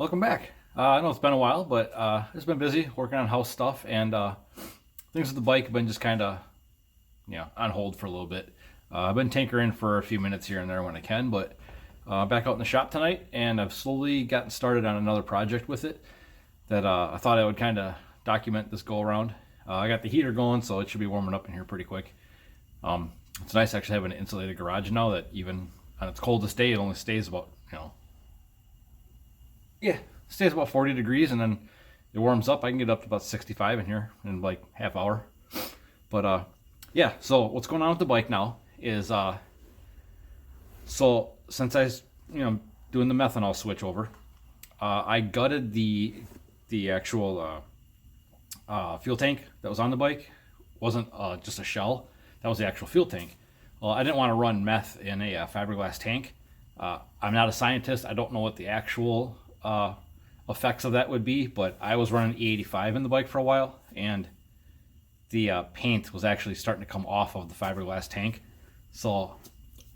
Welcome back. I know it's been a while, but it's been busy working on house stuff, and things with the bike have been just kind of, on hold for a little bit. I've been tinkering for a few minutes here and there when I can, but back out in the shop tonight, and I've slowly gotten started on another project with it that I thought I would kind of document this go around. I got the heater going, so it should be warming up in here pretty quick. It's nice actually having an insulated garage now that even on its coldest day, it only stays about, stays about 40 degrees, and then it warms up. I can get up to about 65 in here in like half hour. But so what's going on with the bike now is so since I doing the methanol switch over, I gutted the actual fuel tank that was on the bike. It wasn't just a shell. That was the actual fuel tank. Well, I didn't want to run meth in a fiberglass tank. I'm not a scientist. I don't know what the actual effects of that would be, but I was running E85 in the bike for a while, and the paint was actually starting to come off of the fiberglass tank. So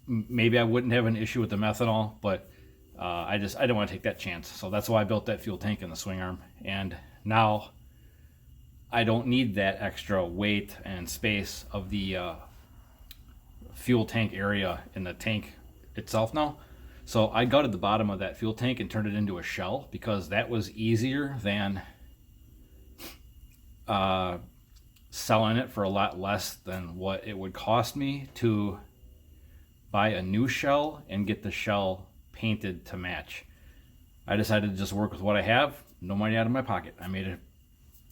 maybe I wouldn't have an issue with the methanol, but I didn't want to take that chance. So that's why I built that fuel tank in the swing arm, and now I don't need that extra weight and space of the fuel tank area in the tank itself now. So I gutted the bottom of that fuel tank and turned it into a shell because that was easier than selling it for a lot less than what it would cost me to buy a new shell and get the shell painted to match. I decided to just work with what I have, no money out of my pocket. I made a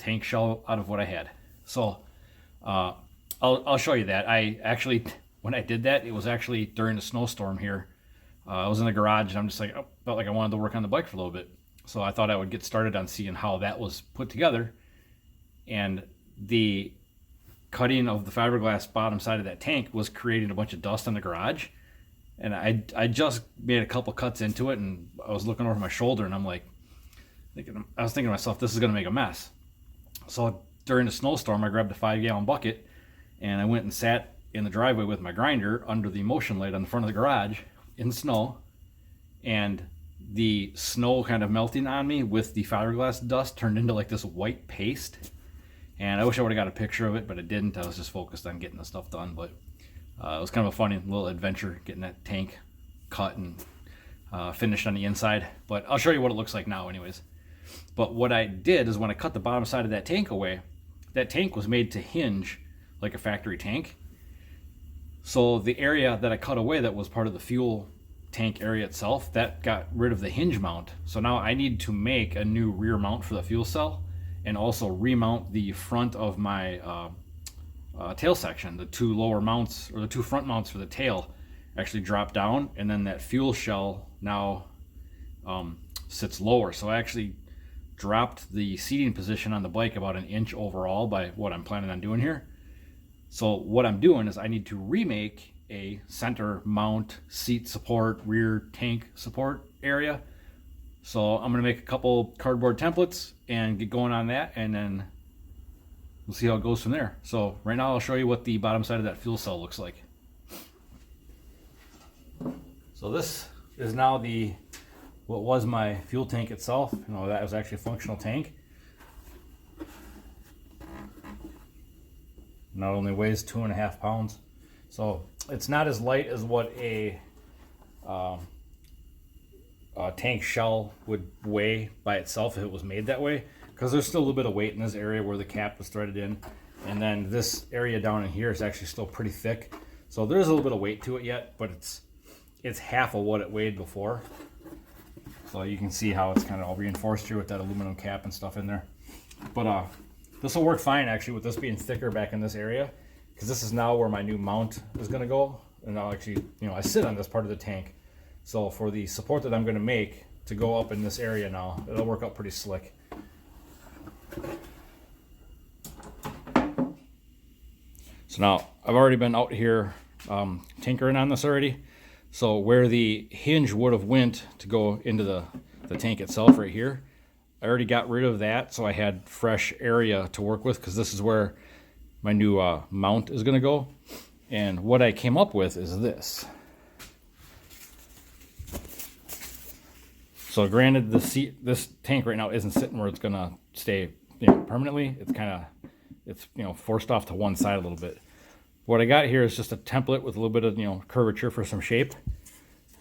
tank shell out of what I had. So I'll show you that. I actually, when I did that, it was actually during the snowstorm here. I was in the garage, and I'm just like, felt like I wanted to work on the bike for a little bit. So I thought I would get started on seeing how that was put together. And the cutting of the fiberglass bottom side of that tank was creating a bunch of dust in the garage. And I just made a couple cuts into it, and I was looking over my shoulder, and I was thinking to myself, this is going to make a mess. So during the snowstorm, I grabbed a 5-gallon bucket, and I went and sat in the driveway with my grinder under the motion light on the front of the garage in the snow, and the snow kind of melting on me with the fiberglass dust turned into like this white paste. And I wish I would have got a picture of it, but I didn't. I was just focused on getting the stuff done. But it was kind of a funny little adventure getting that tank cut and finished on the inside. But I'll show you what it looks like now anyways. But what I did is when I cut the bottom side of that tank away, that tank was made to hinge like a factory tank. So the area that I cut away that was part of the fuel tank area itself, that got rid of the hinge mount. So now I need to make a new rear mount for the fuel cell and also remount the front of my tail section. The two lower mounts, or the two front mounts for the tail, actually drop down, and then that fuel shell now sits lower. So I actually dropped the seating position on the bike about an inch overall by what I'm planning on doing here. So what I'm doing is I need to remake a center mount seat support, rear tank support area. So I'm going to make a couple cardboard templates and get going on that, and then we'll see how it goes from there. So right now I'll show you what the bottom side of that fuel cell looks like. So this is now what was my fuel tank itself. That was actually a functional tank. Not only weighs 2.5 pounds, so it's not as light as what a tank shell would weigh by itself if it was made that way, because there's still a little bit of weight in this area where the cap was threaded in, and then this area down in here is actually still pretty thick, so there's a little bit of weight to it yet, but it's half of what it weighed before. So you can see how it's kind of all reinforced here with that aluminum cap and stuff in there. But this will work fine actually with this being thicker back in this area, because this is now where my new mount is going to go. And I'll actually, I sit on this part of the tank. So for the support that I'm going to make to go up in this area now, it'll work out pretty slick. So now I've already been out here tinkering on this already. So where the hinge would have went to go into the tank itself right here, I already got rid of that, so I had fresh area to work with, because this is where my new mount is going to go. And what I came up with is this. So granted, this tank right now isn't sitting where it's gonna stay, permanently. It's kind of, forced off to one side a little bit. What I got here is just a template with a little bit of, curvature for some shape.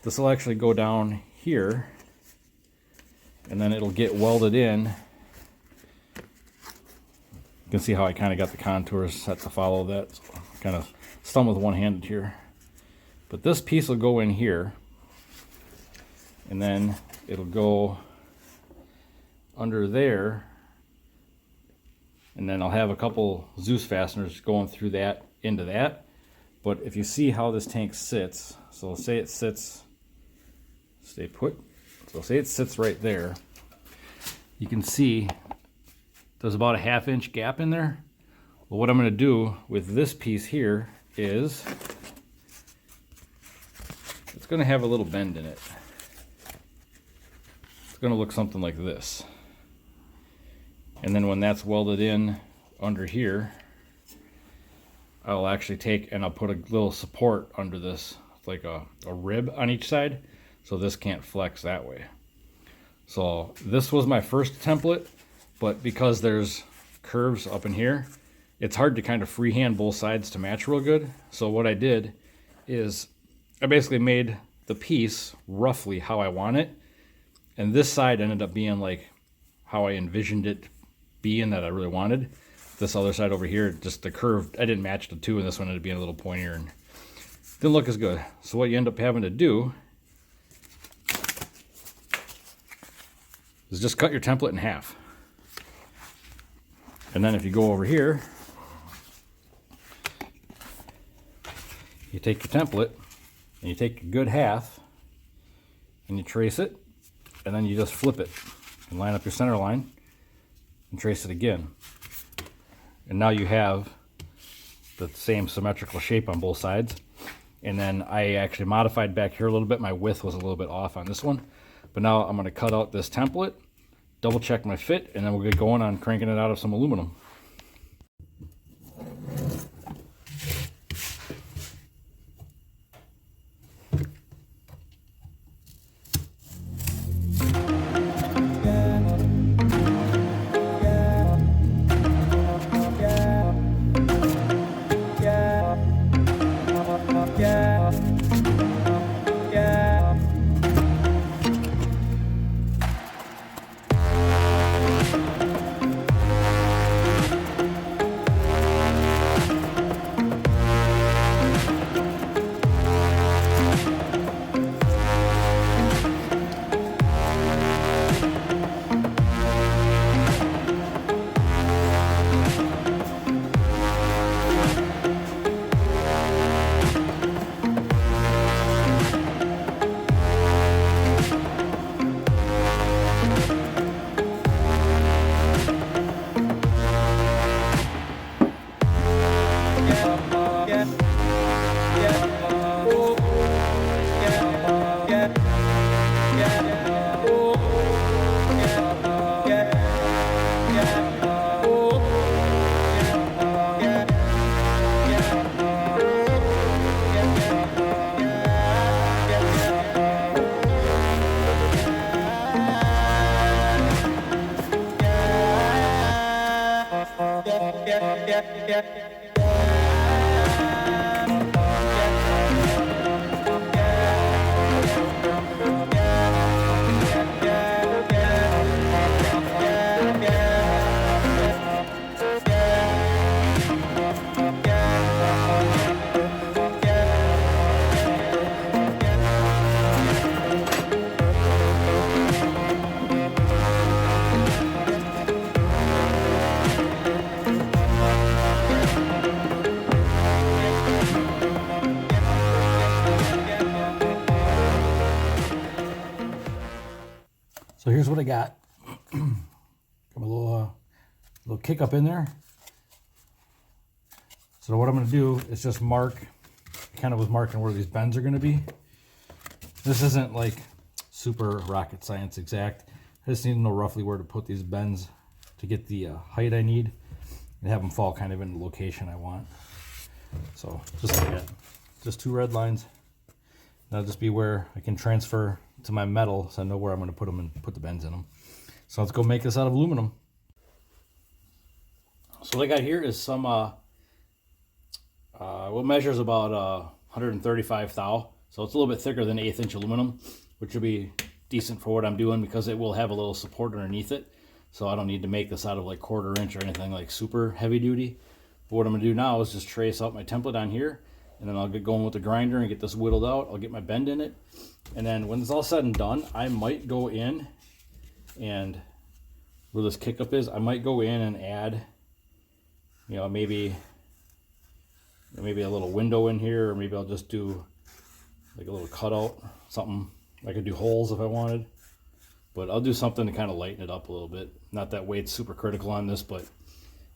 This will actually go down here, and then it'll get welded in. You can see how I kind of got the contours set to follow that. So kind of stumbled with one-handed here. But this piece will go in here, and then it'll go under there, and then I'll have a couple Zeus fasteners going through that into that. But if you see how this tank sits, so say it sits, stay put, so say it sits right there, you can see there's about a 1/2 inch gap in there. Well, what I'm going to do with this piece here is it's going to have a little bend in it. It's going to look something like this. And then when that's welded in under here, I'll actually take and I'll put a little support under this, like a rib on each side, so this can't flex that way. So this was my first template, but because there's curves up in here, it's hard to kind of freehand both sides to match real good. So what I did is I basically made the piece roughly how I want it, and this side ended up being like how I envisioned it being that I really wanted. This other side over here, just the curve, I didn't match the two, and this one ended up being a little pointier and didn't look as good. So what you end up having to do is just cut your template in half. And then if you go over here, you take your template and you take a good half and you trace it, and then you just flip it and line up your center line and trace it again. And now you have the same symmetrical shape on both sides. And then I actually modified back here a little bit. My width was a little bit off on this one. But now I'm going to cut out this template, double check my fit, and then we'll get going on cranking it out of some aluminum. So here's what I got. Got a little kick up in there. So what I'm going to do is just mark, kind of was marking where these bends are going to be. This isn't like super rocket science exact. I just need to know roughly where to put these bends to get the height I need and have them fall kind of in the location I want. So just like that, just 2 red lines, That'll just be where I can transfer to my metal, so I know where I'm going to put them and put the bends in them. So let's go make this out of aluminum. So what I got here is some what measures about 135 thou. So it's a little bit thicker than 1/8 inch aluminum, which will be decent for what I'm doing because it will have a little support underneath it. So I don't need to make this out of like 1/4 inch or anything like super heavy duty. But what I'm going to do now is just trace out my template on here, and then I'll get going with the grinder and get this whittled out. I'll get my bend in it, and then when it's all said and done, I might go in and where this kick up is, I might go in and add, you know, maybe a little window in here, or maybe I'll just do like a little cutout, something. I could do holes if I wanted, but I'll do something to kind of lighten it up a little bit. Not that weight's super critical on this, but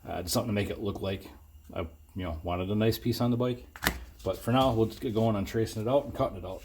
just something to make it look like I, you know, wanted a nice piece on the bike. But for now, we'll just get going on tracing it out and cutting it out.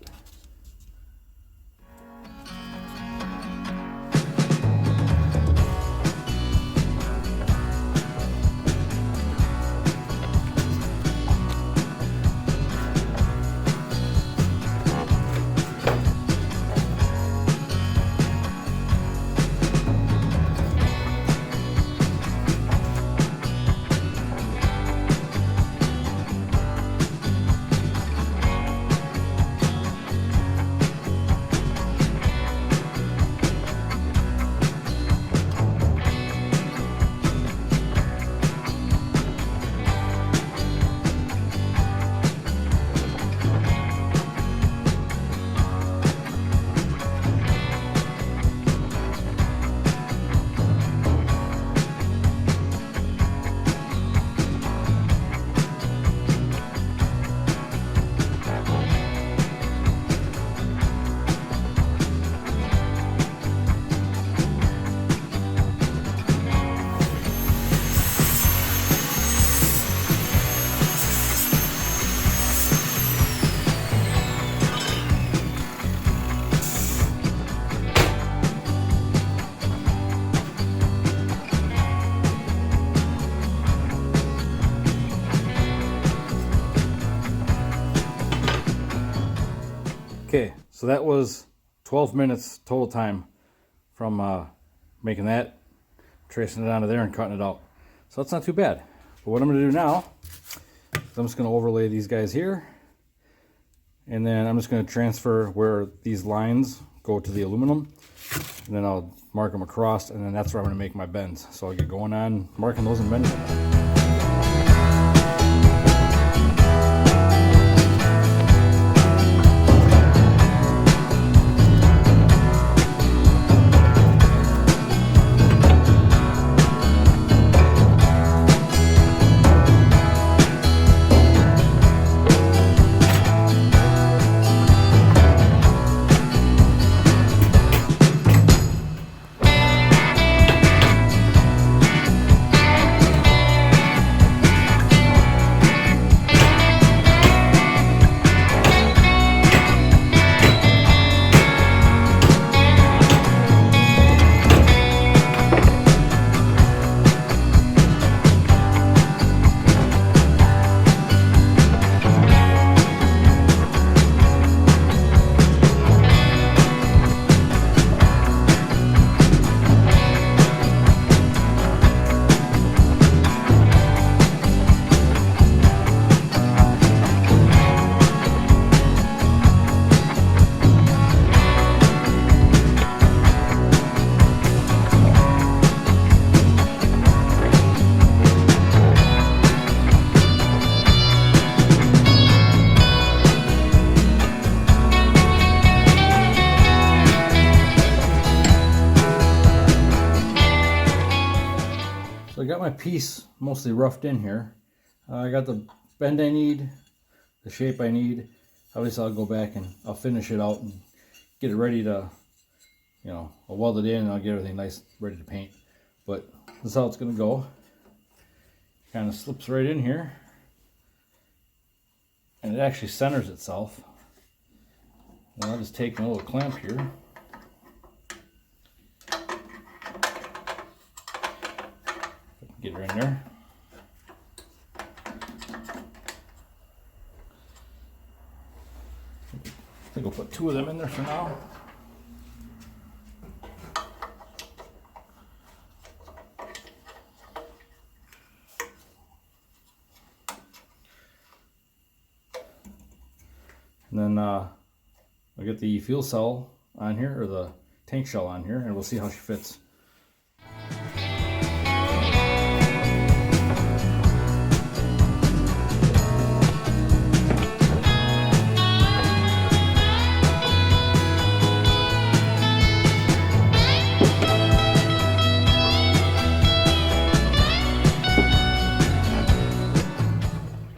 Okay, so that was 12 minutes total time from making that, tracing it onto there and cutting it out. So that's not too bad. But what I'm going to do now is I'm just going to overlay these guys here, and then I'm just going to transfer where these lines go to the aluminum, and then I'll mark them across, and then that's where I'm going to make my bends. So I'll get going on marking those and bending them. So I got my piece mostly roughed in here. I got the bend I need, the shape I need. Obviously I'll go back and I'll finish it out and get it ready to, you know, I'll weld it in and I'll get everything nice, ready to paint. But this is how it's going to go. Kind of slips right in here. And it actually centers itself. And I'll just take my little clamp here. Get her in there. think we'll put 2 of them in there for now. And then I'll get the fuel cell on here, or the tank shell on here, and we'll see how she fits.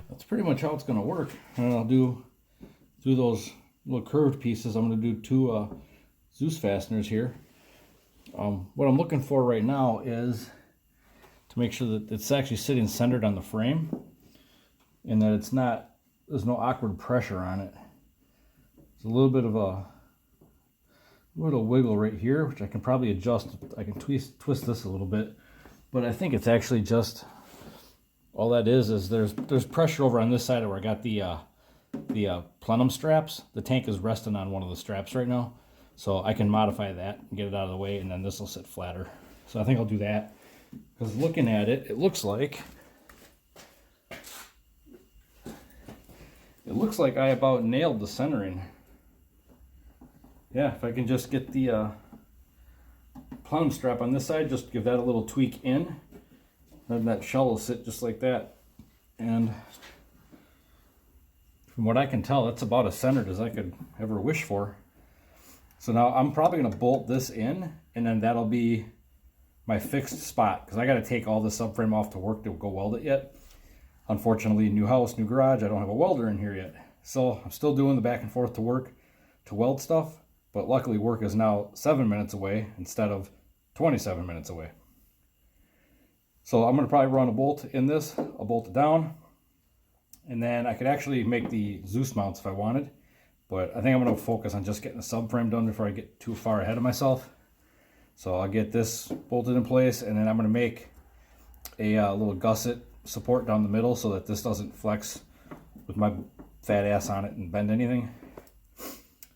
That's pretty much how it's going to work. And I'll do through those little curved pieces. I'm going to do 2 Zeus fasteners here. What I'm looking for right now is to make sure that it's actually sitting centered on the frame, and that it's not, there's no awkward pressure on it. There's a little bit of a wiggle right here, which I can probably adjust. I can twist this a little bit, but I think it's actually just, all that is there's pressure over on this side where I got the plenum straps. The tank is resting on one of the straps right now, so I can modify that and get it out of the way, and then this will sit flatter. So I think I'll do that, because looking at it, it looks like I about nailed the centering. Yeah, if I can just get the plenum strap on this side, just give that a little tweak in, then that shell will sit just like that. And from what I can tell, that's about as centered as I could ever wish for. So now I'm probably going to bolt this in, and then that'll be my fixed spot, because I got to take all the subframe off to work to go weld it yet. Unfortunately, new house, new garage, I don't have a welder in here yet. So I'm still doing the back and forth to work to weld stuff, but luckily work is now 7 minutes away instead of 27 minutes away. So I'm going to probably run a bolt in this. I'll bolt it down, and then I could actually make the Zeus mounts if I wanted, but I think I'm going to focus on just getting the subframe done before I get too far ahead of myself. So I'll get this bolted in place, and then I'm going to make a little gusset support down the middle so that this doesn't flex with my fat ass on it and bend anything.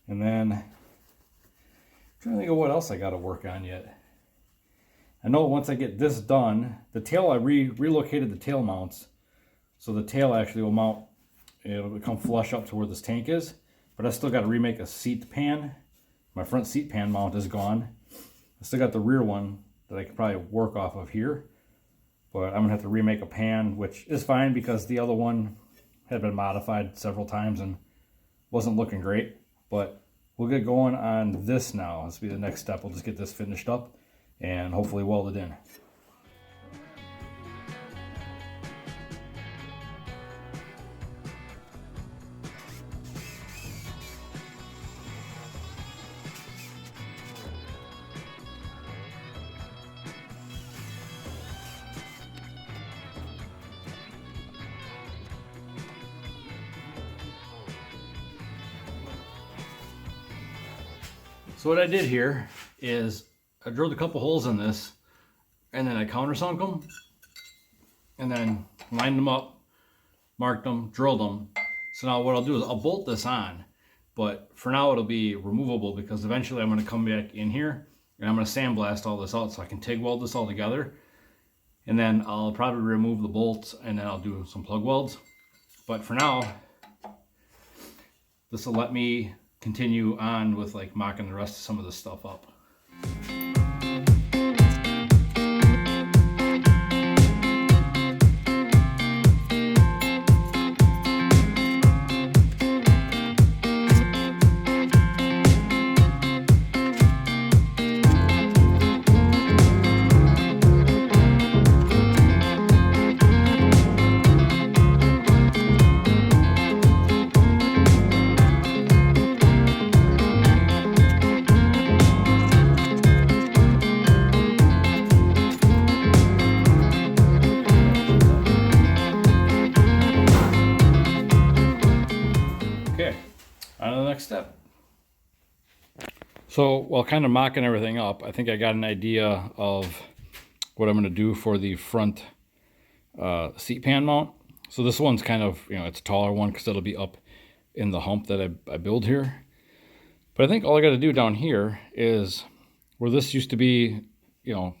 And then I'm trying to think of what else I got to work on yet. I know once I get this done, the tail, I relocated the tail mounts, so the tail actually will mount, it'll come flush up to where this tank is, but I still got to remake a seat pan. My front seat pan mount is gone. I still got the rear one that I could probably work off of here, but I'm gonna have to remake a pan, which is fine because the other one had been modified several times and wasn't looking great. But we'll get going on this now. This will be the next step. We'll just get this finished up and hopefully weld it in. So what I did here is I drilled a couple holes in this, and then I countersunk them, and then lined them up, marked them, drilled them. So now what I'll do is I'll bolt this on, but for now it'll be removable because eventually I'm going to come back in here and I'm going to sandblast all this out so I can TIG weld this all together. And then I'll probably remove the bolts, and then I'll do some plug welds. But for now, this will let me continue on with like mocking the rest of some of this stuff up. Step. So while kind of mocking everything up, I think I got an idea of what I'm going to do for the front seat pan mount. So this one's kind of, it's a taller one because it'll be up in the hump that I build here. But I think all I got to do down here is where this used to be, you know,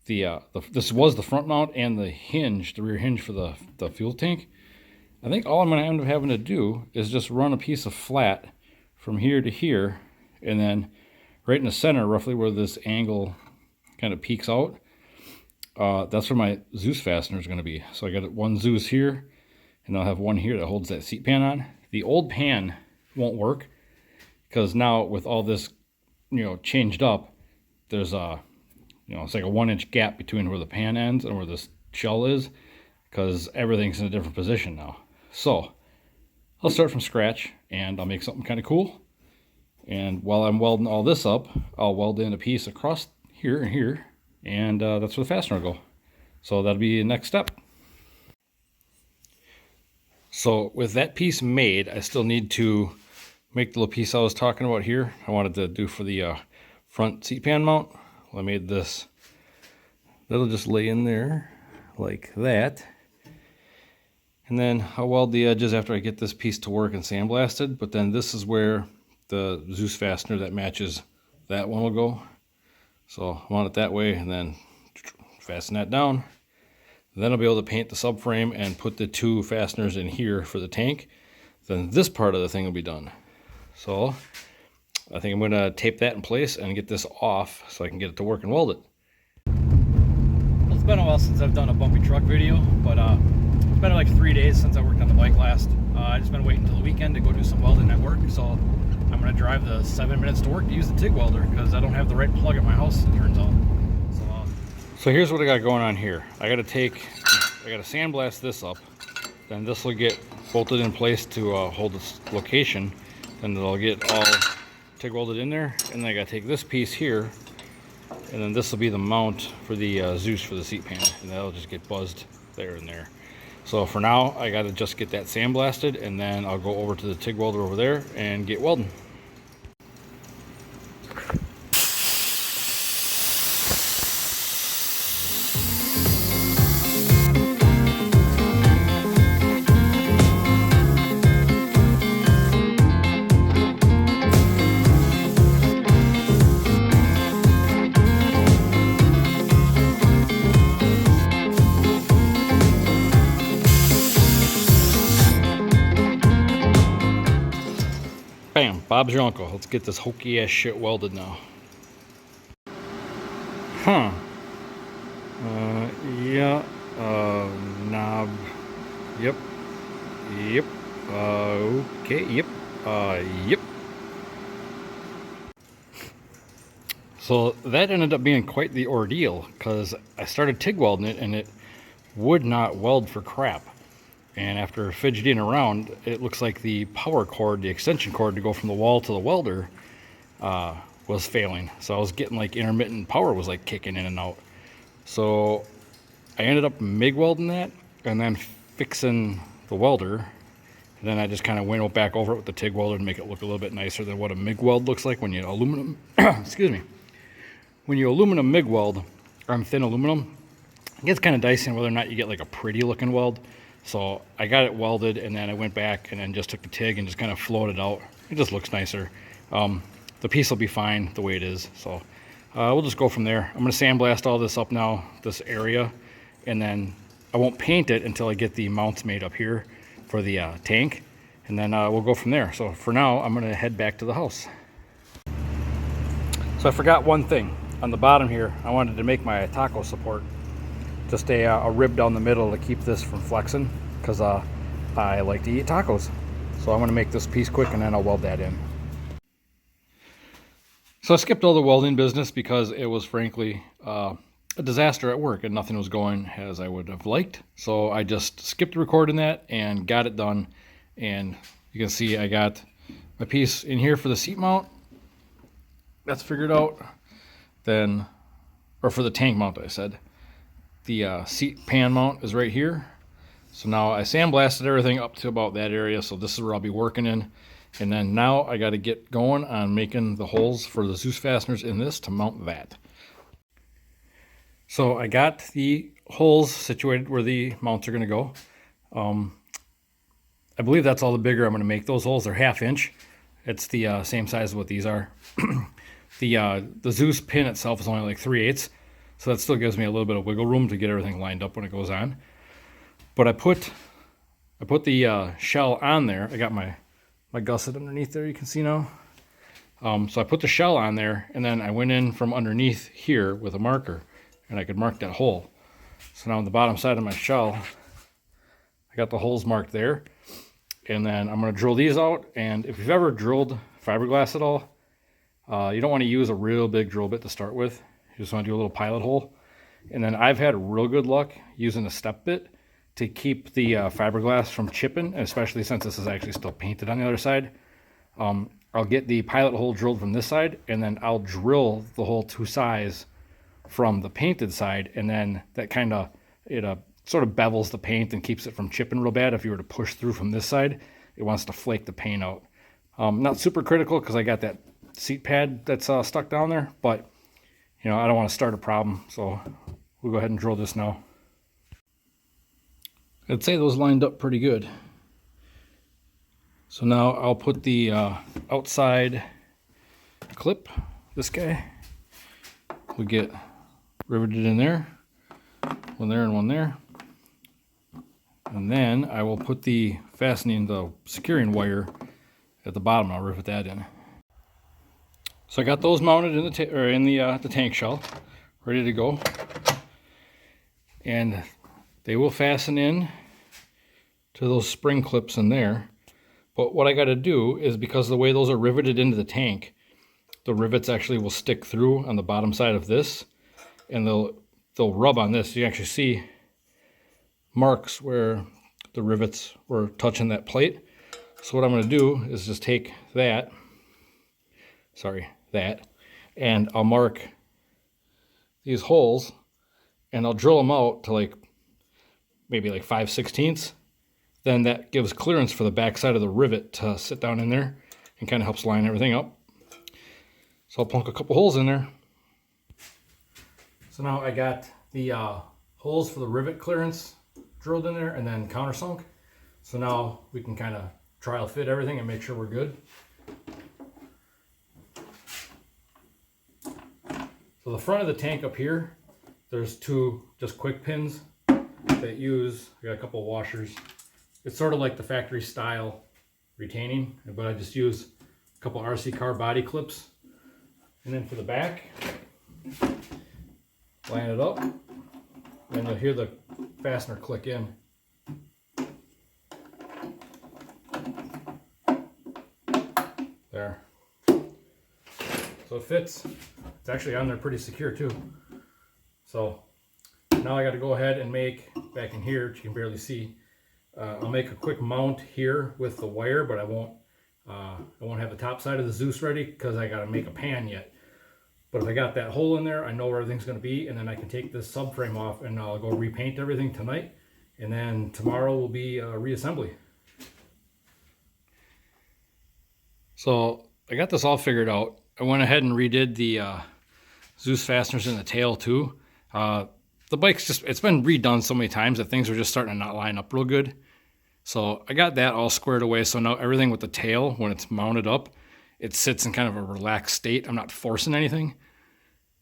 this was the front mount and the hinge, the rear hinge for the fuel tank. I think all I'm going to end up having to do is just run a piece of flat from here to here, and then right in the center, roughly where this angle kind of peaks out, that's where my Zeus fastener is going to be. So I got one Zeus here, and I'll have one here that holds that seat pan on. The old pan won't work because now with all this, changed up, there's it's like a 1-inch gap between where the pan ends and where the shell is, because everything's in a different position now. So I'll start from scratch and I'll make something kind of cool. And while I'm welding all this up, I'll weld in a piece across here and here, and that's where the fastener will go. So that'll be the next step. So with that piece made, I still need to make the little piece I was talking about here. I wanted to do for the front seat pan mount. Well, I made this. That'll just lay in there like that. And then I'll weld the edges after I get this piece to work and sandblasted. But then this is where the Zeus fastener that matches that one will go. So I want it that way, and then fasten that down. Then I'll be able to paint the subframe and put the 2 fasteners in here for the tank. Then this part of the thing will be done. So I think I'm going to tape that in place and get this off so I can get it to work and weld it. Well, it's been a while since I've done a bumpy truck video, but it's been like 3 days since I worked on the bike last. I just been waiting until the weekend to go do some welding at work, so I'm going to drive the 7 minutes to work to use the TIG welder because I don't have the right plug at my house, it turns out. So here's what I got going on here. I got to sandblast this up, then this will get bolted in place to hold this location, then it'll get all TIG welded in there, and then I got to take this piece here, and then this will be the mount for the Zeus for the seat pan, and that'll just get buzzed there and there. So for now, I got to just get that sandblasted, and then I'll go over to the TIG welder over there and get welding. Bam, Bob's your uncle. Let's get this hokey ass shit welded now. Huh. Yeah. Knob. Yep. Yep. Okay. Yep. Yep. So that ended up being quite the ordeal because I started TIG welding it and it would not weld for crap. And after fidgeting around, it looks like the power cord, the extension cord to go from the wall to the welder was failing. So I was getting like intermittent power was like kicking in and out. So I ended up MIG welding that and then fixing the welder. And then I just kind of went back over it with the TIG welder to make it look a little bit nicer than what a MIG weld looks like when you aluminum, excuse me. When you aluminum MIG weld, or thin aluminum, it gets kind of dicey on whether or not you get like a pretty looking weld. So I got it welded, and then I went back and then just took the TIG and just kind of floated out. It just looks nicer. The piece will be fine the way it is. So we'll just go from there. I'm going to sandblast all this up now, this area, and then I won't paint it until I get the mounts made up here for the tank, and then we'll go from there. So for now, I'm going to head back to the house. So I forgot one thing. On the bottom here, I wanted to make my taco support. Just a rib down the middle to keep this from flexing, because I like to eat tacos. So I'm going to make this piece quick and then I'll weld that in. So I skipped all the welding business because it was frankly a disaster at work and nothing was going as I would have liked. So I just skipped recording that and got it done. And you can see I got my piece in here for the seat mount. That's figured out. Then, or for the tank mount, I said. The seat pan mount is right here. So now I sandblasted everything up to about that area. So this is where I'll be working in. And then now I got to get going on making the holes for the Zeus fasteners in this to mount that. So I got the holes situated where the mounts are going to go. I believe that's all the bigger I'm going to make. Those holes are 1/2 inch. It's the same size as what these are. The Zeus pin itself is only like 3/8, so that still gives me a little bit of wiggle room to get everything lined up when it goes on. But I put the shell on there. I got my gusset underneath there, you can see now. So I put the shell on there, and then I went in from underneath here with a marker, and I could mark that hole. So now on the bottom side of my shell, I got the holes marked there. And then I'm going to drill these out. And if you've ever drilled fiberglass at all, you don't want to use a real big drill bit to start with. You just want to do a little pilot hole. And then I've had real good luck using a step bit to keep the fiberglass from chipping, especially since this is actually still painted on the other side. I'll get the pilot hole drilled from this side, and then I'll drill the hole to size from the painted side, and then that kind of, it sort of bevels the paint and keeps it from chipping real bad. If you were to push through from this side, it wants to flake the paint out. Not super critical because I got that seat pad that's stuck down there, but you know, I don't want to start a problem, so we'll go ahead and drill this now. I'd say those lined up pretty good. So now I'll put the outside clip, this guy, we get riveted in there, one there and one there. And then I will put the securing wire at the bottom. I'll rivet that in. So I got those mounted in the tank shell, ready to go. And they will fasten in to those spring clips in there. But what I got to do is, because of the way those are riveted into the tank, the rivets actually will stick through on the bottom side of this, and they'll rub on this. You can actually see marks where the rivets were touching that plate. So what I'm going to do is just take that, and I'll mark these holes, and I'll drill them out to maybe 5/16. Then that gives clearance for the back side of the rivet to sit down in there and kind of helps line everything up. So I'll plunk a couple holes in there. So now I got the holes for the rivet clearance drilled in there and then countersunk. So now we can kind of trial fit everything and make sure we're good. So the front of the tank up here, there's two just quick pins that use, I got a couple of washers. It's sort of like the factory style retaining, but I just use a couple RC car body clips. And then for the back, line it up, and you'll hear the fastener click in. There. So it fits. It's actually on there pretty secure too. So now I got to go ahead and make, back in here, which you can barely see, I'll make a quick mount here with the wire, but I won't have the top side of the Zeus ready because I got to make a pan yet. But if I got that hole in there, I know where everything's going to be, and then I can take this subframe off and I'll go repaint everything tonight, and then tomorrow will be reassembly. So I got this all figured out. I went ahead and redid the Zeus fasteners in the tail too. The bike's it's been redone so many times that things are just starting to not line up real good. So I got that all squared away. So now everything with the tail, when it's mounted up, it sits in kind of a relaxed state. I'm not forcing anything,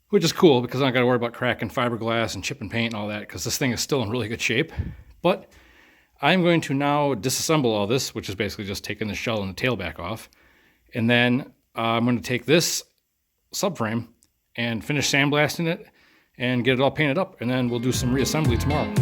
which is cool because I don't got to worry about cracking fiberglass and chipping paint and all that, because this thing is still in really good shape. But I'm going to now disassemble all this, which is basically just taking the shell and the tail back off. And then I'm going to take this subframe and finish sandblasting it and get it all painted up. And then we'll do some reassembly tomorrow.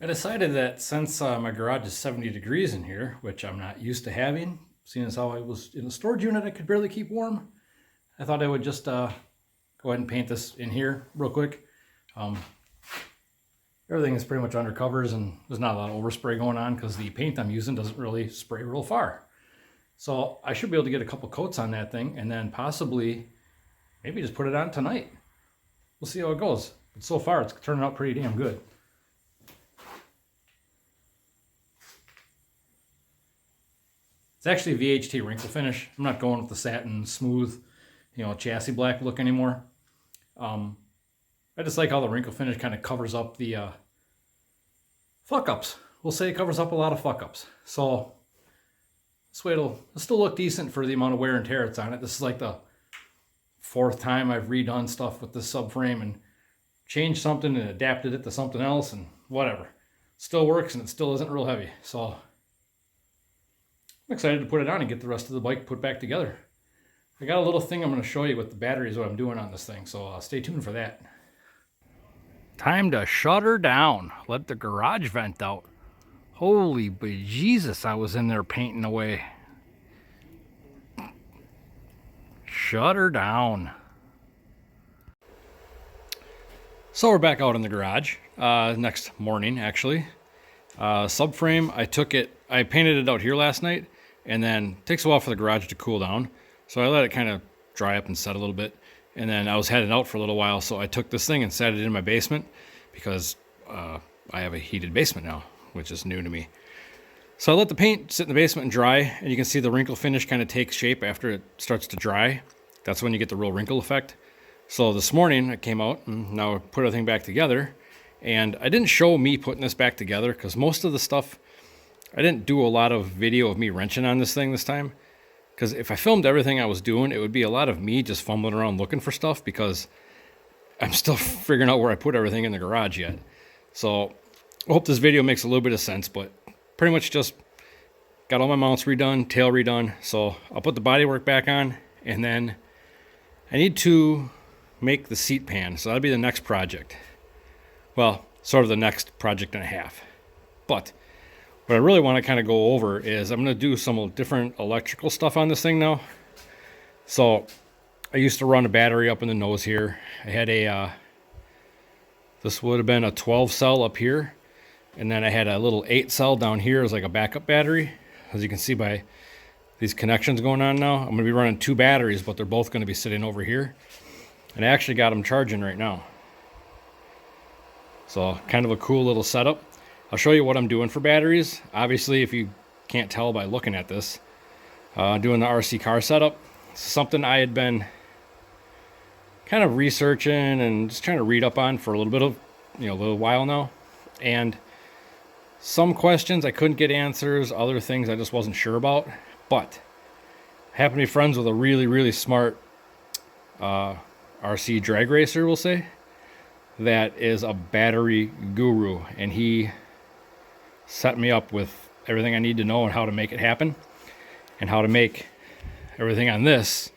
I decided that since my garage is 70 degrees in here, which I'm not used to having, seeing as how I was in a storage unit I could barely keep warm, I thought I would just go ahead and paint this in here real quick. Everything is pretty much under covers and there's not a lot of overspray going on because the paint I'm using doesn't really spray real far. So I should be able to get a couple coats on that thing and then possibly maybe just put it on tonight. We'll see how it goes. But so far it's turning out pretty damn good. It's actually a VHT wrinkle finish. I'm not going with the satin smooth, chassis black look anymore. I just like how the wrinkle finish kind of covers up the fuck-ups. We'll say it covers up a lot of fuck-ups. So this way it'll still look decent for the amount of wear and tear it's on it. This is like the 4th time I've redone stuff with this subframe and changed something and adapted it to something else and whatever. Still works and it still isn't real heavy. So I'm excited to put it on and get the rest of the bike put back together. I got a little thing I'm going to show you with the batteries, what I'm doing on this thing, so stay tuned for that. Time to shut her down. Let the garage vent out. Holy bejesus, I was in there painting away. Shut her down. So we're back out in the garage, next morning actually. Subframe, I painted it out here last night, and then it takes a while for the garage to cool down. So I let it kind of dry up and set a little bit. And then I was heading out for a little while, so I took this thing and set it in my basement because I have a heated basement now, which is new to me. So I let the paint sit in the basement and dry, and you can see the wrinkle finish kind of takes shape after it starts to dry. That's when you get the real wrinkle effect. So this morning I came out and now I put everything back together. And I didn't show me putting this back together because most of the stuff, I didn't do a lot of video of me wrenching on this thing this time. Because if I filmed everything I was doing, it would be a lot of me just fumbling around looking for stuff because I'm still figuring out where I put everything in the garage yet. So I hope this video makes a little bit of sense, but pretty much just got all my mounts redone, tail redone. So I'll put the bodywork back on, and then I need to make the seat pan. So that'll be the next project. Well, sort of the next project and a half. But what I really want to kind of go over is I'm going to do some different electrical stuff on this thing now. So I used to run a battery up in the nose here. I had this would have been a 12 cell up here. And then I had a little 8 cell down here as like a backup battery. As you can see by these connections going on now, I'm going to be running 2 batteries, but they're both going to be sitting over here. And I actually got them charging right now. So kind of a cool little setup. I'll show you what I'm doing for batteries. Obviously, if you can't tell by looking at this, doing the RC car setup. It's something I had been kind of researching and just trying to read up on for a little bit of, a little while now. And some questions I couldn't get answers, other things I just wasn't sure about. But I happen to be friends with a really, really smart RC drag racer, we'll say, that is a battery guru. And he set me up with everything I need to know on how to make it happen and how to make everything on this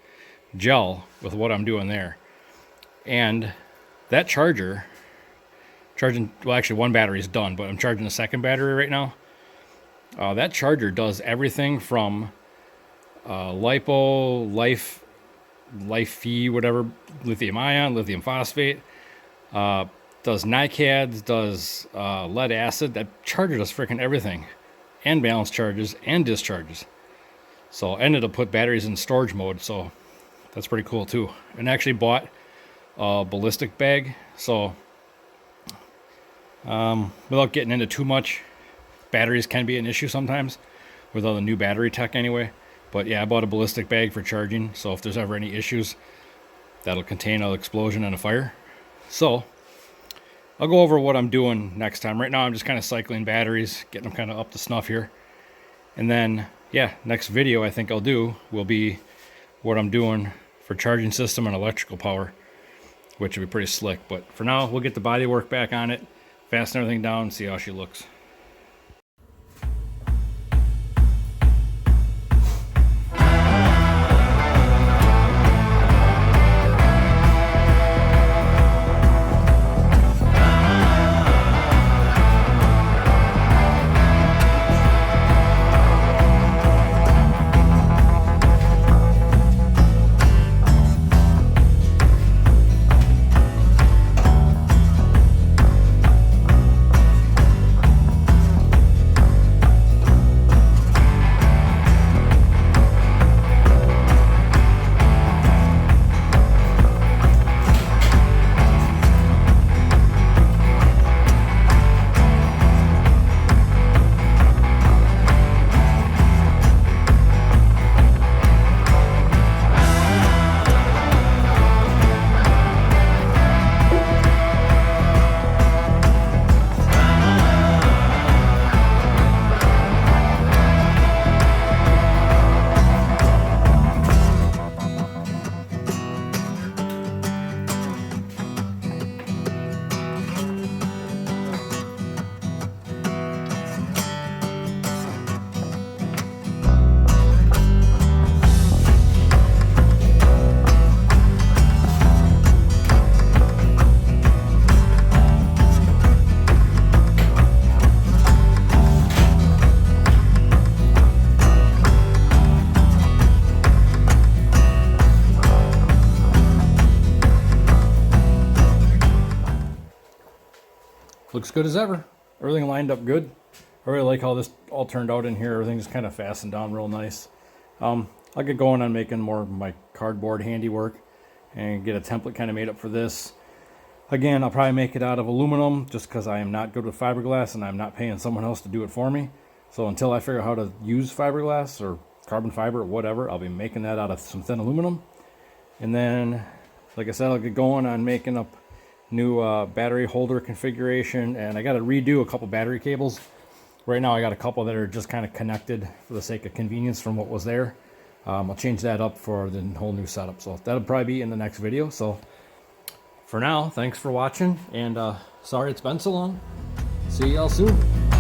gel with what I'm doing there. And that charging, well, actually one battery is done, but I'm charging the second battery right now. That charger does everything from lipo, life-fee, whatever, lithium ion, lithium phosphate, does NiCads, does lead acid. That charger does freaking everything, and balance charges and discharges. So, and it'll put batteries in storage mode, so that's pretty cool too. And I actually bought a ballistic bag, so without getting into too much, batteries can be an issue sometimes with all the new battery tech anyway. But yeah, I bought a ballistic bag for charging, so if there's ever any issues, that'll contain an explosion and a fire. So I'll go over what I'm doing next time. Right now I'm just kind of cycling batteries, getting them kind of up to snuff here. And then, yeah, next video I think I'll do will be what I'm doing for charging system and electrical power, which will be pretty slick. But for now, we'll get the body work back on it, fasten everything down, see how she looks. looks good as ever. Everything lined up good. I really like how this all turned out in here. Everything's kind of fastened down real nice. I'll get going on making more of my cardboard handiwork and get a template kind of made up for this. Again, I'll probably make it out of aluminum just because I am not good with fiberglass and I'm not paying someone else to do it for me. So until I figure out how to use fiberglass or carbon fiber or whatever, I'll be making that out of some thin aluminum. And then, like I said, I'll get going on making up new battery holder configuration, and I got to redo a couple battery cables. Right now I got a couple that are just kind of connected for the sake of convenience from what was there. I'll change that up for the whole new setup, so that'll probably be in the next video. So for now, thanks for watching, and sorry it's been so long. See y'all soon.